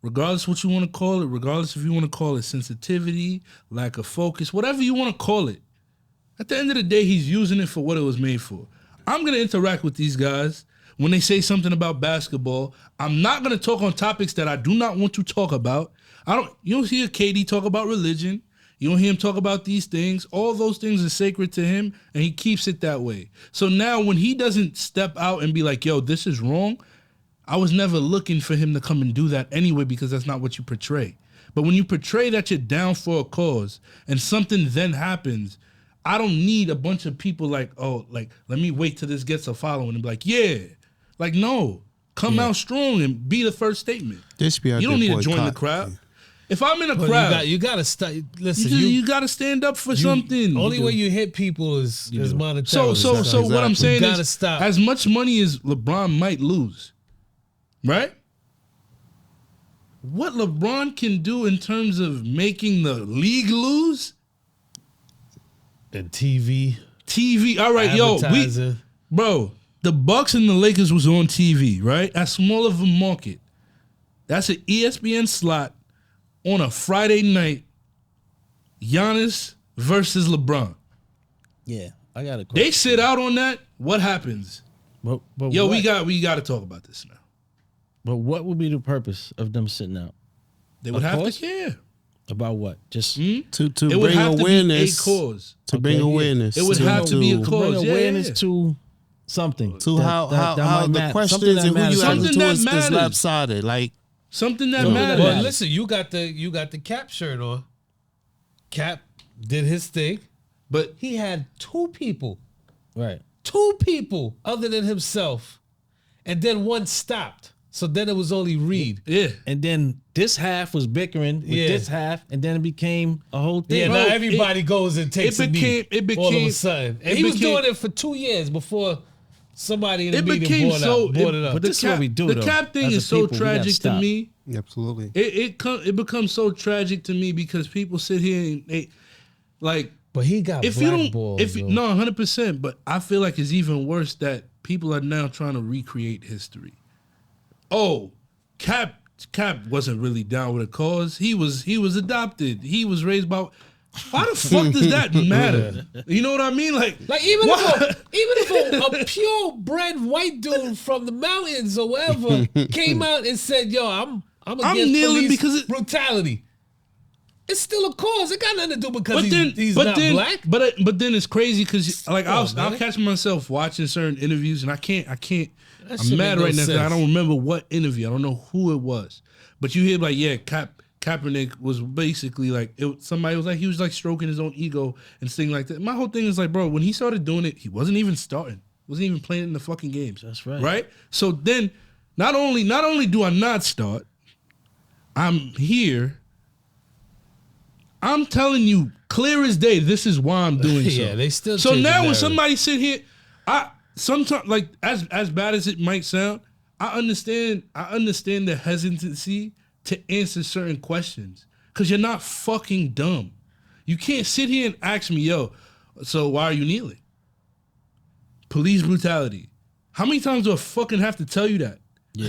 regardless what you want to call it, regardless if you want to call it sensitivity, lack of focus, whatever you want to call it, at the end of the day, he's using it for what it was made for. I'm gonna interact with these guys when they say something about basketball. I'm not gonna talk on topics that I do not want to talk about. You don't hear KD talk about religion. You don't hear him talk about these things. All those things are sacred to him, and he keeps it that way. So now when he doesn't step out and be like, yo, this is wrong, I was never looking for him to come and do that anyway, because that's not what you portray. But when you portray that you're down for a cause and something then happens, I don't need a bunch of people like, oh, like, let me wait till this gets a following and be like, yeah. Like, no. Come out strong and be the first statement. They should be out You don't there need to join the boycott. crowd. If I'm in a But crowd, you got to start. Listen, you got to stand up for something. Only way you hit people is monetarily. So what I'm saying You gotta is, stop. as much money as LeBron might lose, right? What LeBron can do in terms of making the league lose, and TV, all right, advertising. bro, the Bucks and the Lakers was on TV, right? That's small of a market. That's an ESPN slot on a Friday night. Giannis versus LeBron. Yeah, I got a question. They sit out on that. What happens? But Yo, what, we got to talk about this now. But what would be the purpose of them sitting out? They would Of have course. to care. About what? Just to It would bring have awareness. to be a cause. To bring Okay, yeah. awareness. It would have to be a to cause. bring Yeah, awareness yeah. to something. To that- how that how might the matter. questions Something that and who matters. you asking Something to that is matters. lopsided. Like Something that No, matters. that Well, matters. listen, you got the Cap shirt on. Cap did his thing. But He had 2 people, Right. 2 people other than himself, and then one stopped. So then it was only Reed. yeah, And then this half was bickering with Yeah. this half, and then it became a whole thing. Yeah, Bro, now everybody goes and takes a knee. it all of a became- sudden. And it he was became- doing it for 2 years before somebody in the it meeting became brought it up. But this is what we do, The though. Cap thing As a is so people, we gotta tragic to stop. me. absolutely. It becomes so tragic to me because people sit here and they like But he got if you don't blackballed. if you, though. no 100%. But I feel like it's even worse that people are now trying to recreate history. Oh, Cap wasn't really down with a cause. He was adopted. He was raised by. Why the fuck does that matter? You know what I mean? Like Even what? if a purebred white dude from the mountains or whatever came out and said, "Yo, I'm against kneeling police because brutality," it's still a cause. It got nothing to do because But then, he's but not then, black. but then it's crazy because like Come on, I'll man. catch myself watching certain interviews and I can't. That I'm shit mad make no right now because I sense. don't remember what interview. I don't know who it was, but you hear like, yeah, Kaepernick was basically like somebody was like he was like stroking his own ego and things like that. My whole thing is like, bro, when he started doing it, he wasn't even starting, wasn't even playing in the fucking games. That's right. Right. So then, not only do I not start, I'm here. I'm telling you, clear as day, this is why I'm doing so. Yeah, they still So change the now when narrative. somebody sit here, I sometimes like as bad as it might sound, I understand the hesitancy to answer certain questions because you're not fucking dumb. You can't sit here and ask me, yo, so why are you kneeling? Police brutality. How many times do I fucking have to tell you that?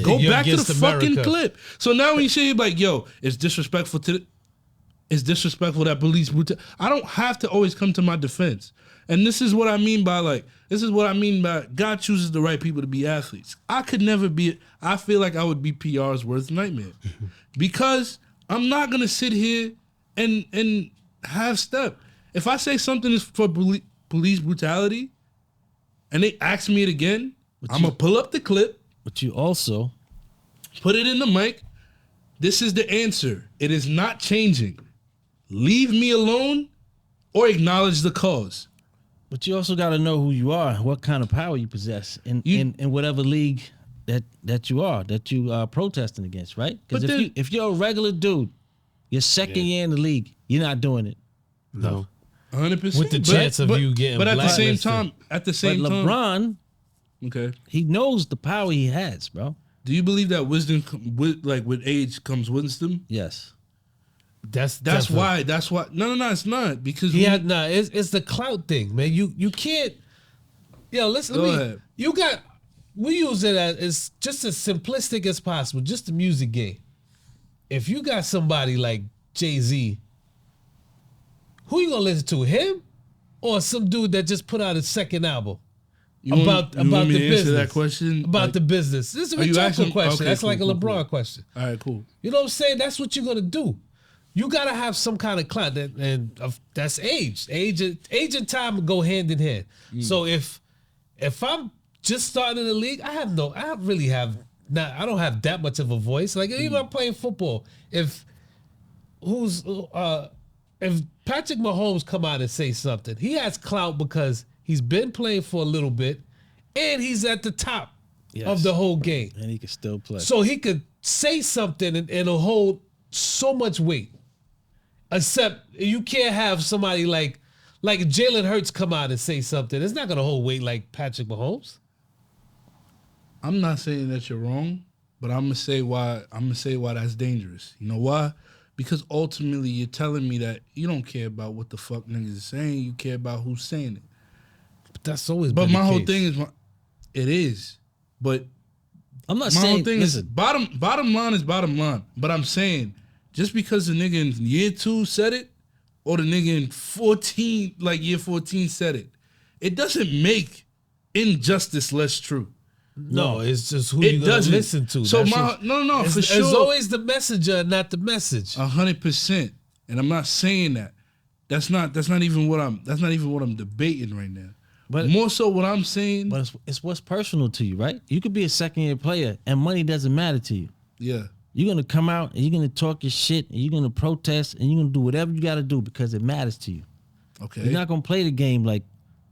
Go You're back to the against fucking America. clip. So now when you say like, yo, it's disrespectful that police brutality. I don't have to always come to my defense. And this is what I mean by God chooses the right people to be athletes. I could never be, I feel like I would be PR's worst nightmare. Because I'm not going to sit here and have step. If I say something is for police brutality and they ask me it again, I'm going to pull up the clip, But you also, put it in the mic. This is the answer. It is not changing. leave me alone or acknowledge the cause. But you also got to know who you are, what kind of power you possess in whatever league that you are protesting against, right? Because if you're a regular dude, your second year in the league, you're not doing it. No. 100%. With the chance of you getting But at the same blacklisted. time, LeBron, okay, he knows the power he has, bro. do you believe that wisdom, with age comes wisdom? Yes. That's why. No, it's not because it's the clout thing, man. You can't. Yo, listen. Go ahead. We use it as just as simplistic as possible, just the music game. If you got somebody like Jay-Z, who you gonna listen to? Him or some dude that just put out his second album? About the me to business. answer that question? About the business. This is a Are you rhetorical asking- question. okay, That's cool, like a cool, LeBron cool. question. All right, cool. You know what I'm saying? That's what you're gonna do. You gotta have some kind of clout, that's age. Age and time go hand in hand. So if I'm just starting in the league, I don't have that much of a voice. Like even I'm playing football. If Patrick Mahomes come out and say something, he has clout because he's been playing for a little bit, and he's at the top of the whole game. And he can still play. So he could say something and it'll hold so much weight. Except you can't have somebody like Jalen Hurts come out and say something. It's not gonna hold weight like Patrick Mahomes. I'm not saying that you're wrong, but I'm gonna say why that's dangerous. You know why? Because ultimately you're telling me that you don't care about what the fuck niggas is saying. You care about who's saying it. But that's always But been my the whole case. thing is, it is. But I'm not my saying. whole thing Listen, is bottom line is bottom line. But I'm saying just because the nigga in year 2 said it, or the nigga in year 14 said it, it doesn't make injustice less true. No, it's just who It you gonna doesn't. listen to. So That's my just- no, for it's sure. always the messenger, not the message. 100%. And I'm not saying that. That's not even what I'm debating right now. But- more so what I'm saying. but it's what's personal to you, right? You could be a second year player and money doesn't matter to you. Yeah. You're gonna come out and you're gonna talk your shit and you're gonna protest and you're gonna do whatever you gotta do because it matters to you. Okay. You're not gonna play the game like,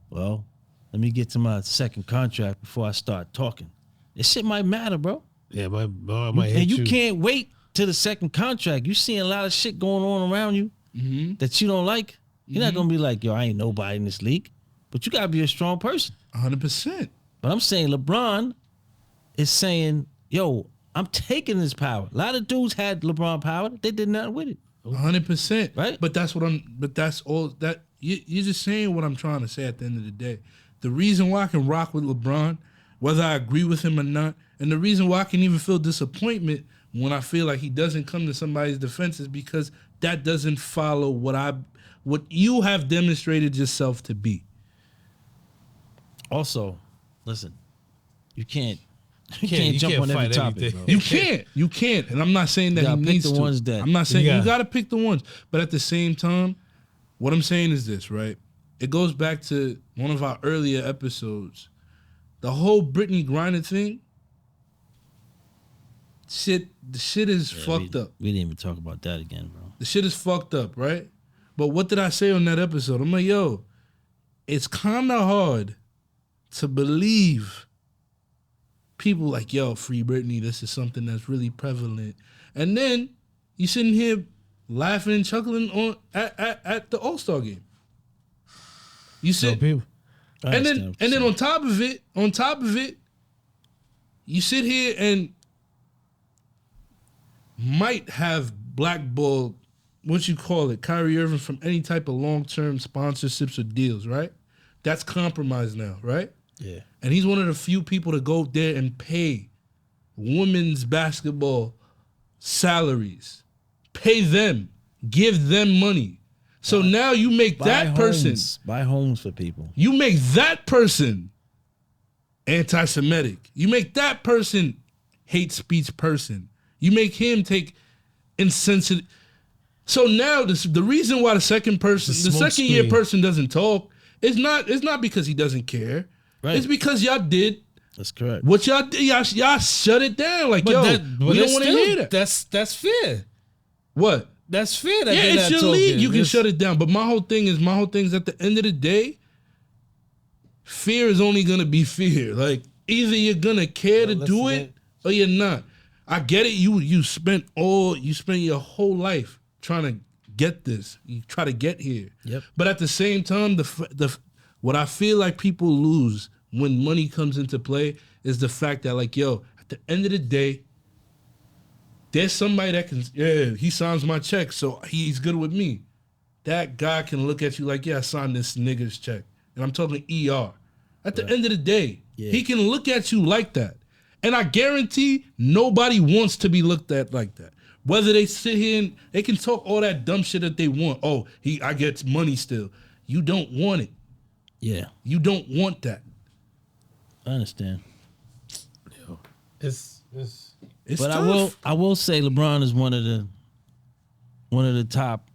well, let me get to my second contract before I start talking. This shit might matter, bro. Yeah, I might hit And you can't wait to the second contract. You seeing a lot of shit going on around you that you don't like. You're not gonna be like, yo, I ain't nobody in this league. But you gotta be a strong person. 100%. But I'm saying LeBron is saying, yo, I'm taking this power. A lot of dudes had LeBron power. They did nothing with it. 100%. Right? But that's all that you're just saying what I'm trying to say at the end of the day. The reason why I can rock with LeBron, whether I agree with him or not, and the reason why I can even feel disappointment when I feel like he doesn't come to somebody's defense is because that doesn't follow what you have demonstrated yourself to be. Also, listen, you can't you jump can't on every fight topic, everything. bro. You can't, and I'm not saying that You he gotta pick needs the to. ones that- I'm not saying Yeah. you gotta pick the ones, but at the same time, what I'm saying is this, right? It goes back to one of our earlier episodes. The whole Britney Griner thing, the shit is fucked up. We didn't even talk about that again, bro. The shit is fucked up, right? But what did I say on that episode? I'm like, yo, it's kind of hard to believe people like, yo, free Britney, this is something that's really prevalent. And then you sitting here laughing and chuckling at the All-Star game. You So sit, people, I and understand then what you're on top of it, you sit here and might have blackballed, what you call it, Kyrie Irving from any type of long-term sponsorships or deals, right? That's compromised now, right? saying. Yeah. And he's one of the few people to go there and pay women's basketball salaries. Pay them. Give them money. So now you make that person, buy homes for people. you make that person anti-Semitic. You make that person hate speech person. You make him take insensitive. So now the reason why the second year person doesn't talk is not because he doesn't care. Right. It's because y'all did That's correct. what y'all did. Y'all shut it down. Like, yo, we don't want to hear that. That's fair. What? That's fair. That Yeah, they're it's not your talking. league. You can It's- shut it down. But my whole thing is at the end of the day, fear is only gonna be fear. Like either you're gonna care to do it or you're not. I get it. You spent your whole life trying to get this. You try to get here. Yep. But at the same time, what I feel like people lose when money comes into play is the fact that like, yo, at the end of the day, there's somebody that can, he signs my check, so he's good with me. That guy can look at you like, I signed this nigga's check. And I'm talking ER. At the end of the day, he can look at you like that. And I guarantee nobody wants to be looked at like that. Whether they sit here and they can talk all that dumb shit that they want. Oh, I get money still. You don't want it. Yeah, You don't want that. I understand. It's It's But tough. I will say LeBron is one of the top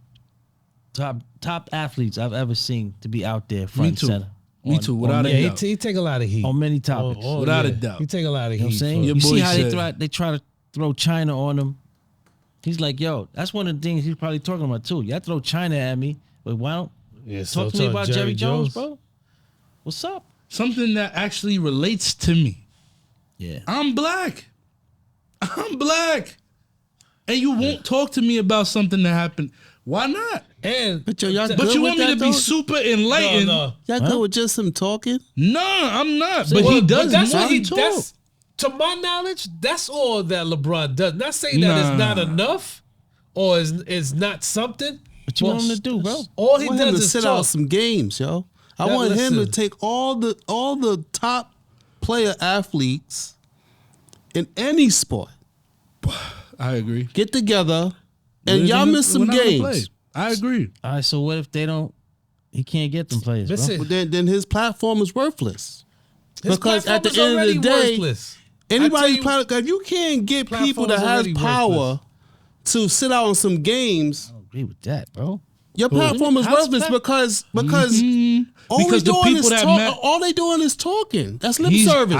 athletes I've ever seen to be out there front and too. center. Me too, without a yeah, doubt. he take a lot of heat. On many topics. Without a doubt. He take a lot of You know what I'm heat. saying? Your You see boy how said- they try to throw China on him. He's like, yo, that's one of the things he's probably talking about too. Y'all throw China at me, but why don't Yeah, talk to me about Jerry Jones, bro? What's up? Something that actually relates to me. Yeah. I'm black. And you won't talk to me about something that happened. Why not? And But yo, y'all But good you with want me that, to be though? super enlightened? no. Y'all good with just him talking? No, I'm not. But Well, he does that's more what he than talk. that's to my knowledge, that's all that LeBron does. Not saying that it's not enough or is not something. What you want him to do, bro? All I he want him does to is sit talk. out some games, yo. I Yeah, want him to listen. take all the top player athletes in any sport, I agree. get together, and We're y'all gonna- miss some we're not gonna play. games. I agree. All right, so what if he can't get them players, Listen, But then his platform is worthless. his because at platform the is end of the already day, worthless. Anybody's you- platform, if you can't get people Platform that is has already power worthless. to sit out on some games, bro? I don't agree with that, bro. your platform is How's worthless plat- because all Because the people that all they doing is talking. That's lip He's- service.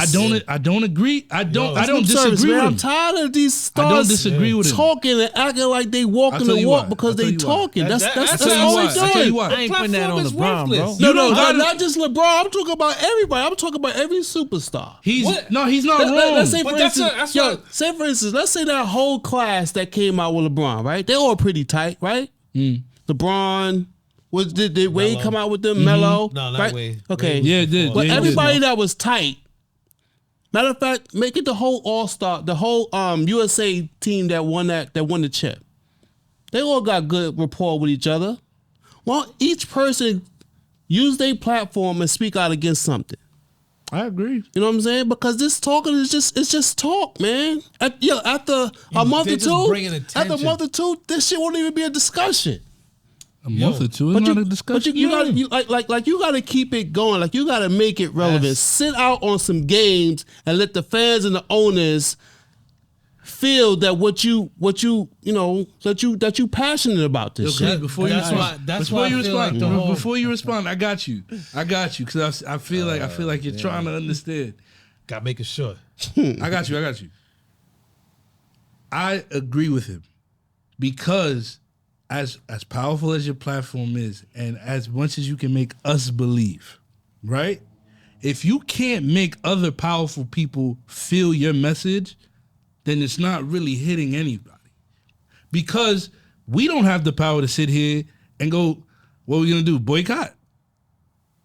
I don't agree. I don't That's lip disagree service, man. with I'm him. tired of these I don't stars disagree with him. talking and acting like they walking tell the you walk why. because I'll tell they you why. talking. That's I'll that's tell you all why. they I'll tell you doing. why. I ain't putting that Platform on is LeBron, bro. worthless. No, You don't gotta- not just LeBron. I'm talking about everybody. I'm talking about every superstar. He's What? no, he's not wrong. Let's say, But for that's instance, a- that's what- say for instance, let's say that whole class that came out with LeBron, right? They all pretty tight, right? LeBron, did Wade Melo. come out with them? Melo, No, not right? Wade. Okay, Wade was Yeah, it did. but Yeah, he everybody did. that was tight. Matter of fact, make it the whole All-Star, the whole USA team that won the chip. They all got good rapport with each other. Well, each person use their platform and speak out against something. I agree. You know what I'm saying? Because this talking is just talk, man. After a month they're or just two, bringing attention. this shit won't even be a discussion. A month or two is But not a you discussion. you gotta keep it going. Like you gotta make it relevant. Yes. Sit out on some games and let the fans and the owners feel that that you passionate about this Okay, shit. before you That's respond, why- that's before why you I feel respond, like the whole- before you respond, I got you, because I feel like you're trying to understand. Gotta make it sure. I got you. I agree with him because as powerful as your platform is, and as much as you can make us believe, right? If you can't make other powerful people feel your message, then it's not really hitting anybody. Because we don't have the power to sit here and go, what are we gonna do? Boycott?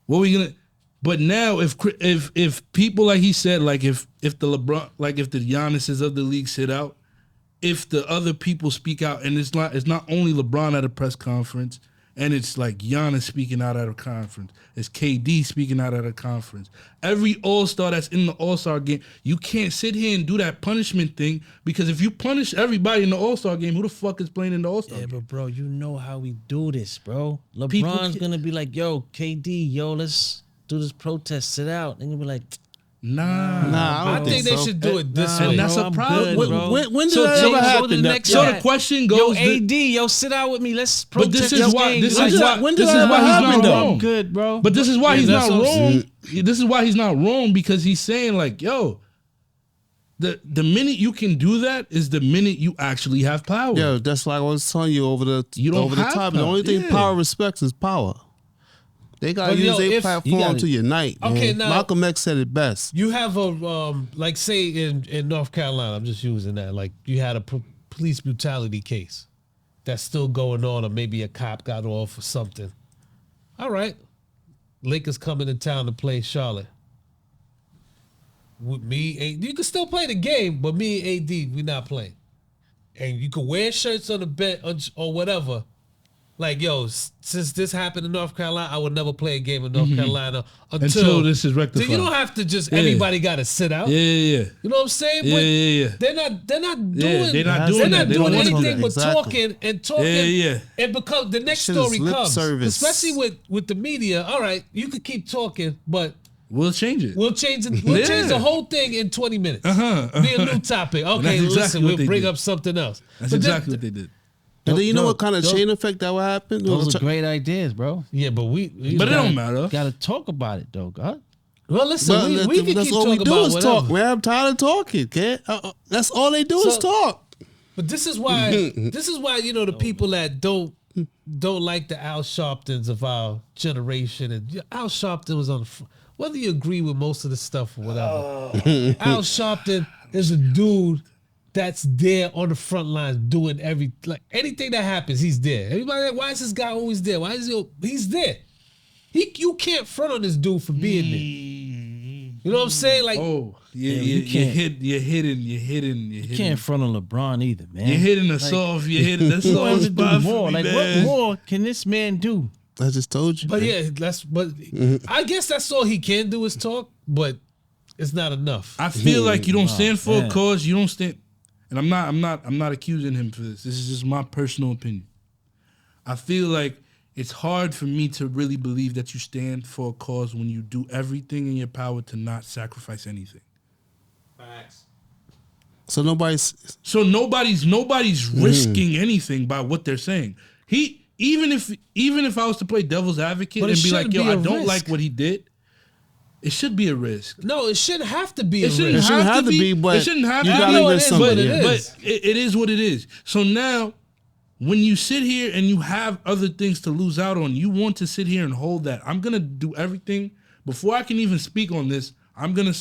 What are we gonna? But now, if people, like he said, like if the LeBron, like if the Giannis's of the league sit out, if the other people speak out, and it's not only LeBron at a press conference, and it's like Giannis speaking out at a conference, it's KD speaking out at a conference. Every All-Star that's in the All-Star game, you can't sit here and do that punishment thing, because if you punish everybody in the All-Star game, who the fuck is playing in the All-Star Yeah, game? but bro, you know how we do this, bro. People LeBron's can- gonna be like, yo, KD, yo, let's do this protest, sit out. And you'll be like, Nah. Nah, I think they so. should do it this nah, way. And that's bro, a I'm problem. good, bro. When did So that James, ever go to happen? the That- next So guy. the question Yo, goes, AD, yo, sit out with me. Let's but protest this is why game. this Like, is why when this did is that why ever he's happen, not though? wrong. good, bro. But this is why Yeah, he's that's not what I'm wrong. This is why he's not wrong, because he's saying like, yo, the minute you can do that is the minute you actually have power. Yeah, that's like I was telling you over the have top. to. The only thing Yeah. power respects is power. They gotta But, use their if- platform to unite. Okay, man. now- Malcolm X said it best. You have a like say in North Carolina, I'm just using that. Like you had a police brutality case that's still going on, or maybe a cop got off or something. All right, Lakers coming to town to play Charlotte. With me, you can still play the game, but me and AD, we not playing. And you can wear shirts on the bench or whatever. Like, yo, since this happened in North Carolina, I would never play a game in North Carolina until this is So rectified. you don't have to just everybody got to sit out. Yeah. You know what I'm saying? Yeah, But yeah. They're not doing. they're not doing that. They don't wanna do anything that. but Exactly. talking. Yeah. And because the next Shit is story lip comes, service. especially with the media. All right, you could keep talking, but We'll change it. we'll change it. We'll change the whole thing in 20 minutes. Be a new topic. Okay, exactly listen, what we'll they bring did. up something else. That's But exactly what they did. And then you know Yo, what kind of yo, chain effect that would happen? Those are great ideas, bro. Yeah, but we But it don't matter. Got to talk about it, though, God. well, listen, But we can that's keep all we talking do about is whatever. talk. Man, I'm tired of talking, kid. That's all they do is So- talk. But this is why you know the people that don't like the Al Sharptons of our generation, and Al Sharpton was on the whether you agree with most of the stuff or whatever. Al Sharpton is a dude that's there on the front lines doing anything that happens, he's there. Everybody like, why is this guy always there? Why is he's there? You can't front on this dude for being there. You know what I'm saying? Like, Oh, yeah, you you're can't- hitting. You can't front on LeBron either, man. You're hitting the soft. You're hitting the He wants soft to do spot. more. For me, Like, man. what more can this man do? I just told you. but man. yeah, I guess that's all he can do is talk, but it's not enough. I feel like you don't stand for man. a cause. You don't stand, and I'm not accusing him for this. This is just my personal opinion. I feel like it's hard for me to really believe that you stand for a cause when you do everything in your power to not sacrifice anything. So nobody's. So nobody's risking anything by what they're saying. Even if I was to play devil's advocate But it and be like, shouldn't yo, be I a don't risk. like what he did, it should be a risk. No, it shouldn't have to be a It shouldn't, risk. have, to be, but it shouldn't have you to gotta be. risk it is what something. it is. But it is what it is. So now, when you sit here and you have other things to lose out on, you want to sit here and hold that. I'm gonna do everything before I can even speak on this. I'm gonna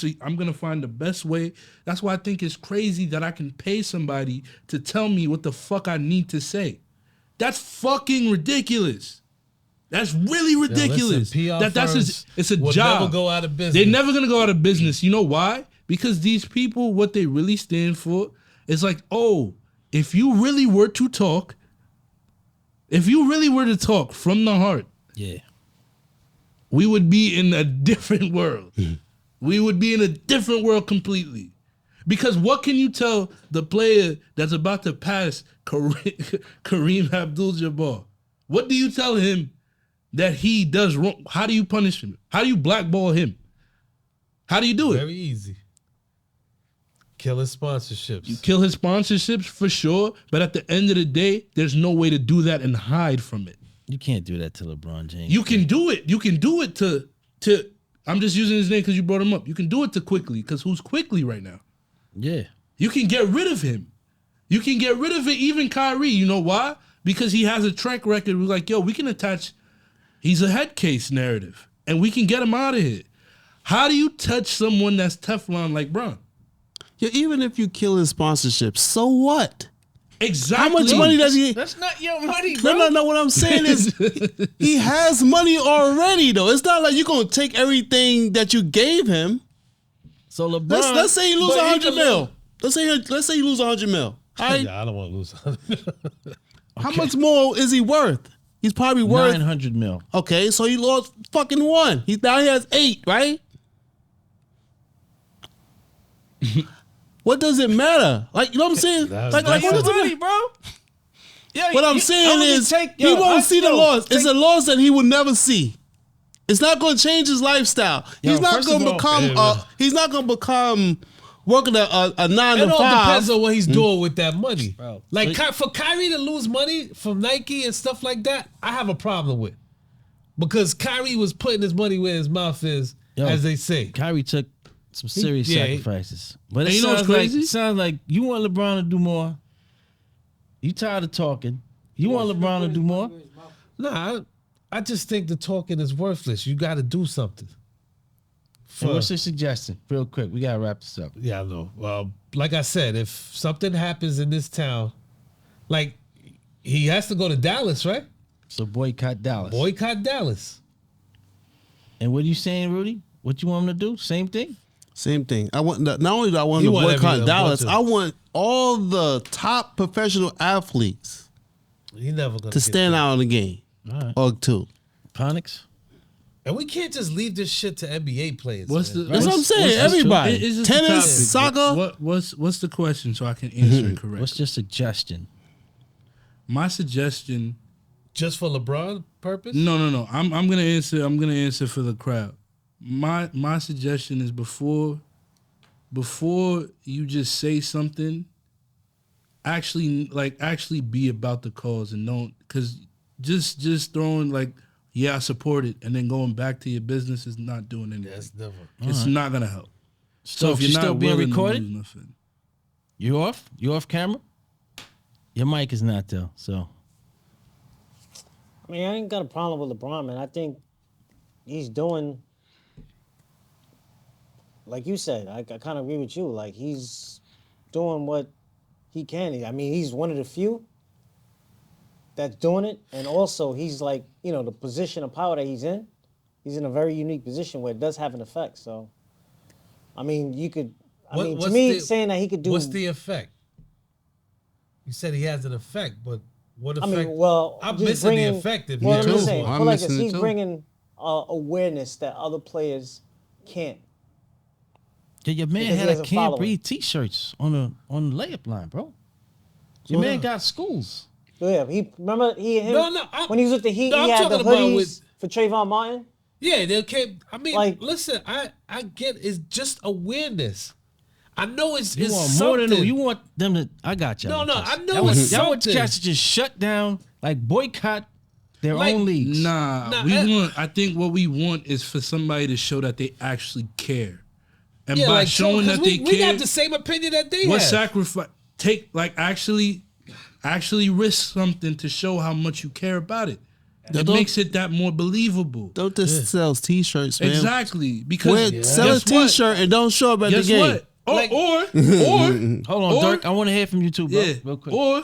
find the best way. That's why I think it's crazy that I can pay somebody to tell me what the fuck I need to say. That's fucking ridiculous. That's really ridiculous. Listen, PR that's firms it's a will job. never go out of business. They're never gonna go out of business. You know why? Because these people, what they really stand for is like, oh, if you really were to talk from the heart, Yeah. we would be in a different world. We would be in a different world completely. Because what can you tell the player that's about to pass Kareem Abdul-Jabbar? What do you tell him that he does wrong? How do you punish him? How do you blackball him? How do you do it? Very easy. Kill his sponsorships. You kill his sponsorships for sure, but at the end of the day, there's no way to do that and hide from it. You can't do that to LeBron James. You can do it. You can do it to I'm just using his name because you brought him up. You can do it to Quickly, because who's Quickly right now? Yeah. You can get rid of him. You can get rid of it, even Kyrie. You know why? Because he has a track record. We're like, yo, we can attach, he's a head case narrative, and we can get him out of here. How do you touch someone that's Teflon like Bron? Yeah, even if you kill his sponsorship, so what? Exactly. How much money does he? That's not your money, bro. No. What I'm saying is, he has money already, though. It's not like you're gonna take everything that you gave him. So LeBron. Let's say you lose but he 100 can mil. Let's say you lose 100 mil. All right? Yeah, I don't want to lose. How much more is he worth? He's probably worth. 900 mil. Okay, so he lost fucking 1. He has 8, right? What does it matter? Like, you know what I'm saying? That's Like what does it matter? bro. Yeah, What I'm saying is, he won't see the loss. It's a loss that he will never see. It's not going to change his lifestyle. Yo, He's not first going of to all- become. Yeah, He's not going to become working a 9 It to all 5. depends on what he's doing with that money. Bro. Like for Kyrie to lose money from Nike and stuff like that, I have a problem with. Because Kyrie was putting his money where his mouth is, Yo, as they say. Kyrie took some serious sacrifices. But And it you know what's sounds like crazy? you want LeBron to do more. You tired of talking. You want LeBron to do more. Nah, I just think the talking is worthless. You got to do something. And what's your suggestion? Real quick, we gotta wrap this up. Yeah, I know. Well, like I said, if something happens in this town, like he has to go to Dallas, right? So boycott Dallas. Boycott Dallas. And what are you saying, Rudy? What you want him to do? Same thing? Same thing. I want not only do I want You to want boycott every- Dallas, bunch I of- want all the top professional athletes He never gonna to get stand there. out in the game All right. or two. Ponics? And we can't just leave this shit to NBA players. What's man. the? That's what I'm saying. what's- Everybody. It- it's just the Tennis, topic, but soccer. What's the question so I can answer it correctly? What's your suggestion? My suggestion? Just for LeBron purpose? No. I'm gonna answer. I'm gonna answer for the crowd. My suggestion is before you just say something, actually be about the cause and don't, because just throwing like, yeah, I support it, and then going back to your business is not doing anything. That's never. It's not gonna help. So if you you're not still being willing to recorded? lose nothing. You off? You off camera? Your mic is not though, so I mean, I ain't got a problem with LeBron, man. I think he's doing, like you said, I kind of agree with you. Like, he's doing what he can. I mean, he's one of the few that's doing it. And also, he's like, you know, the position of power that he's in a very unique position where it does have an effect. So, I mean, you could, to What's me, the- saying that he could do. What's the effect? You said he has an effect, but what I effect? mean, well, I'm just missing bringing, the effect. If well, you I'm do just saying, one. I'm put like this, missing it he's too. bringing awareness that other players can't. yeah, your man Because he had a has a can't following. breathe t-shirts on the layup line, bro. Your man got schools. Yeah, he remember him No, when he was with the Heat. no, He I'm had the talking about hoodies with- for Trayvon Martin. Yeah, they can't. I mean, Like- listen, I get it's just awareness. I know it's You it's want something. more than you want them to. I got you. No, I know it's Y'all want something. cats to just shut down, like boycott their Like, own leagues. Nah, I think what we want is for somebody to show that they actually care. And Yeah, by like showing that they we care, got the same opinion that they what have. sacrifice actually risk something to show how much you care about it. It don't- makes it that more believable. Don't just sell t-shirts, man. Exactly. Because Sell a guess what? t-shirt and don't show up at Guess the game. what? Or Like- or Hold on, or- Dirk. I want to hear from you too, bro. yeah, Real quick. or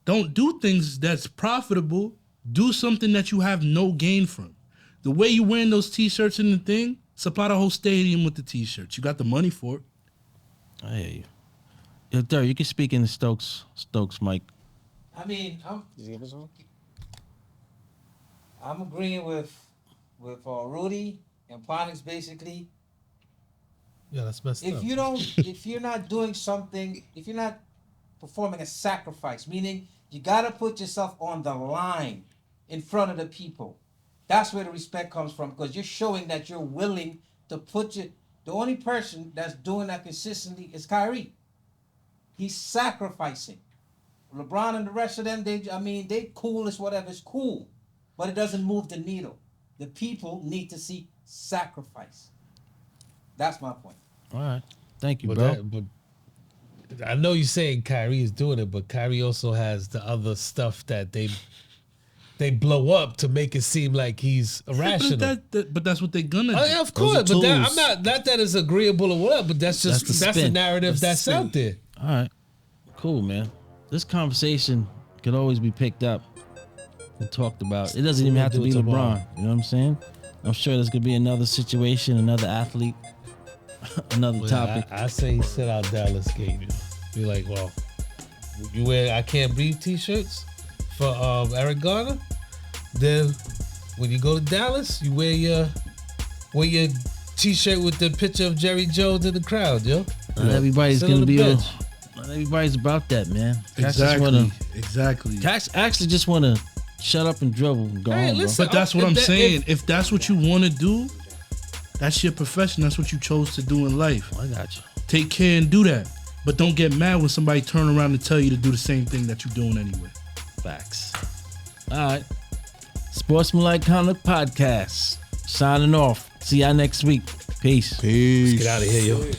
don't do things that's profitable. Do something that you have no gain from. The way you wearing those t-shirts in the thing, supply the whole stadium with the t-shirts. You got the money for it. I hear you. Yo, Dirk, you can speak in the Stokes mic. I mean, Did you give us one? I'm agreeing with Rudy and Ponix basically. Yeah, that's messed up. If you're not doing something, if you're not performing a sacrifice, meaning you gotta put yourself on the line in front of the people. That's where the respect comes from, because you're showing that you're willing to put your. The only person that's doing that consistently is Kyrie. He's sacrificing. LeBron and the rest of them, they cool as whatever is cool, but it doesn't move the needle. The people need to see sacrifice. That's my point. All right. Thank you, But bro. but I know you're saying Kyrie is doing it, but Kyrie also has the other stuff that they blow up to make it seem like he's irrational. But that's what they're gonna do. Oh, yeah, of Those course, are but that, tools. I'm not that is agreeable or what, but that's just That's the that's the spin. narrative That's the that's out there. All right. Cool, man. This conversation could always be picked up and talked about. It doesn't even have to be Do it tomorrow. LeBron. You know what I'm saying? I'm sure there's gonna be another situation, another athlete, another But topic. I say he sit out Dallas game. Be like, well, you wear I Can't Breathe t-shirts for Eric Garner. Then when you go to Dallas, you wear your t-shirt with the picture of Jerry Jones in the crowd, yo. Not everybody's Sit on gonna the be on. bench. Not everybody's about that, man. Cats just Exactly. wanna- Cats actually just wanna shut up and dribble and go Hey, home, listen, But that's what If I'm that- saying. If that's what you want to do, that's your profession. That's what you chose to do in life. bro. I got you. Take care and do that. But don't get mad when somebody turn around and tell you to do the same thing that you're doing anyway. Facts. All right. Sportsmanlike Conduct Podcast. Signing off. See y'all next week. Peace. Peace. Get out of here, yo.